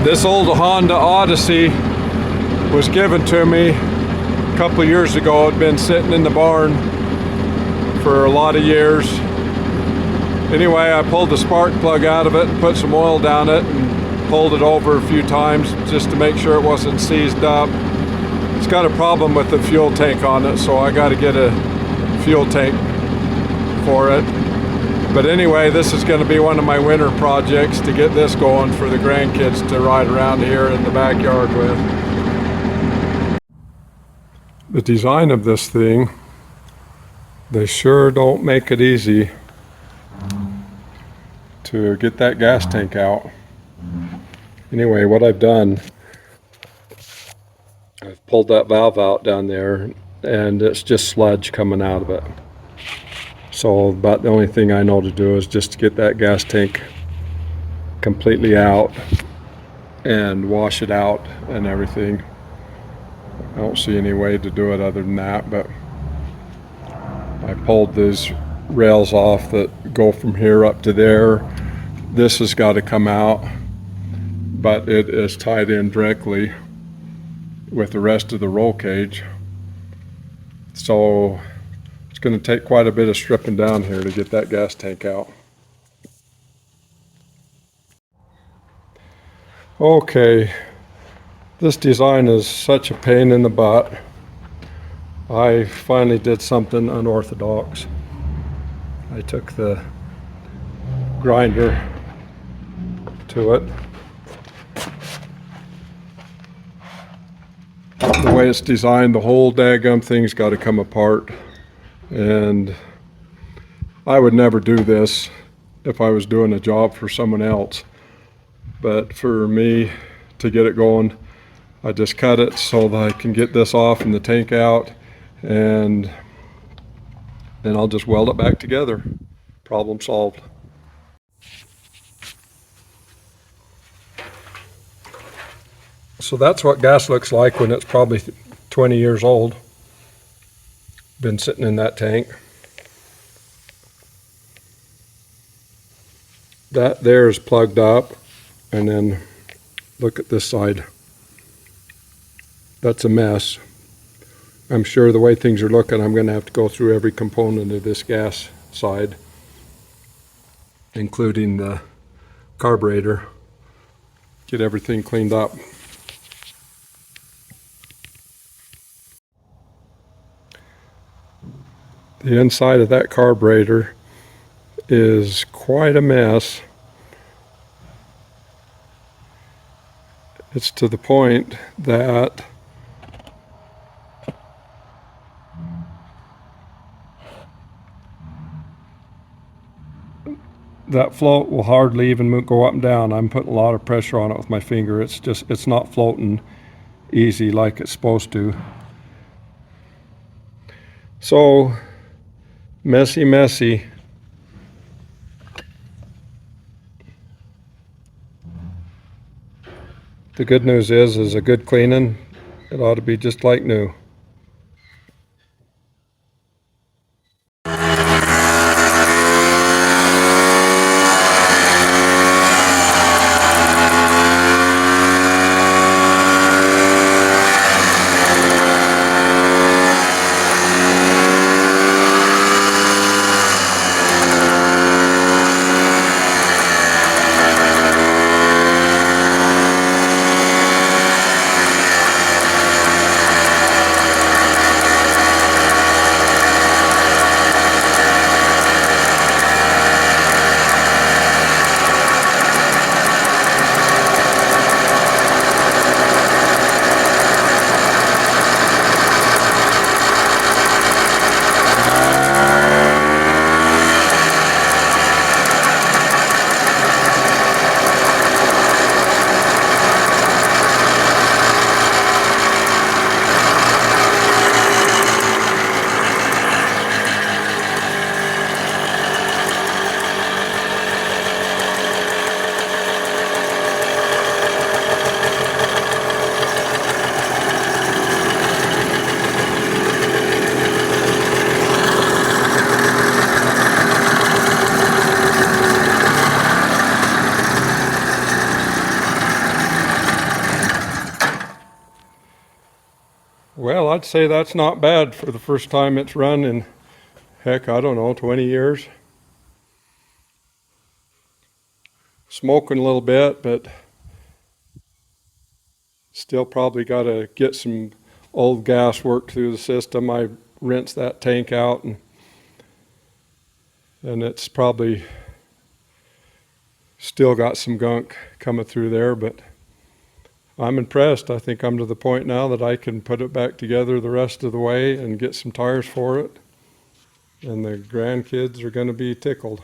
This old Honda Odyssey was given to me a couple years ago. It had been sitting in the barn for a lot of years. Anyway, I pulled the spark plug out of it and put some oil down it and pulled it over a few times just to make sure it wasn't seized up. It's got a problem with the fuel tank on it, so I got to get a fuel tank for it. But anyway, this is going to be one of my winter projects to get this going for the grandkids to ride around here in the backyard with. The design of this thing, they sure don't make it easy to get that gas tank out. Anyway, what I've done, I've pulled that valve out down there and it's just sludge coming out of it. So about the only thing I know to do is just to get that gas tank completely out and wash it out and everything. I don't see any way to do it other than that, but I pulled these rails off that go from here up to there. This has got to come out, but it is tied in directly with the rest of the roll cage. So it's going to take quite a bit of stripping down here to get that gas tank out. Okay, this design is such a pain in the butt. I finally did something unorthodox. I took the grinder to it. The way it's designed, the whole daggum thing's got to come apart. And I would never do this if I was doing a job for someone else. But for me to get it going, I just cut it so that I can get this off and the tank out, and then I'll just weld it back together. Problem solved. So that's what gas looks like when it's probably 20 years old. Been sitting in that tank. That there is plugged up, and then look at this side. That's a mess. I'm sure the way things are looking, I'm going to have to go through every component of this gas side, including the carburetor, get everything cleaned up. The inside of that carburetor is quite a mess. It's to the point that that float will hardly even go up and down. I'm putting a lot of pressure on it with my finger. It's not floating easy like it's supposed to. So messy. The good news is a good cleaning, it ought to be just like new. I'd say that's not bad for the first time it's run in, heck, I don't know, 20 years. Smoking a little bit, but still probably got to get some old gas worked through the system. I rinsed that tank out, and it's probably still got some gunk coming through there, but I'm impressed. I think I'm to the point now that I can put it back together the rest of the way and get some tires for it, and the grandkids are going to be tickled.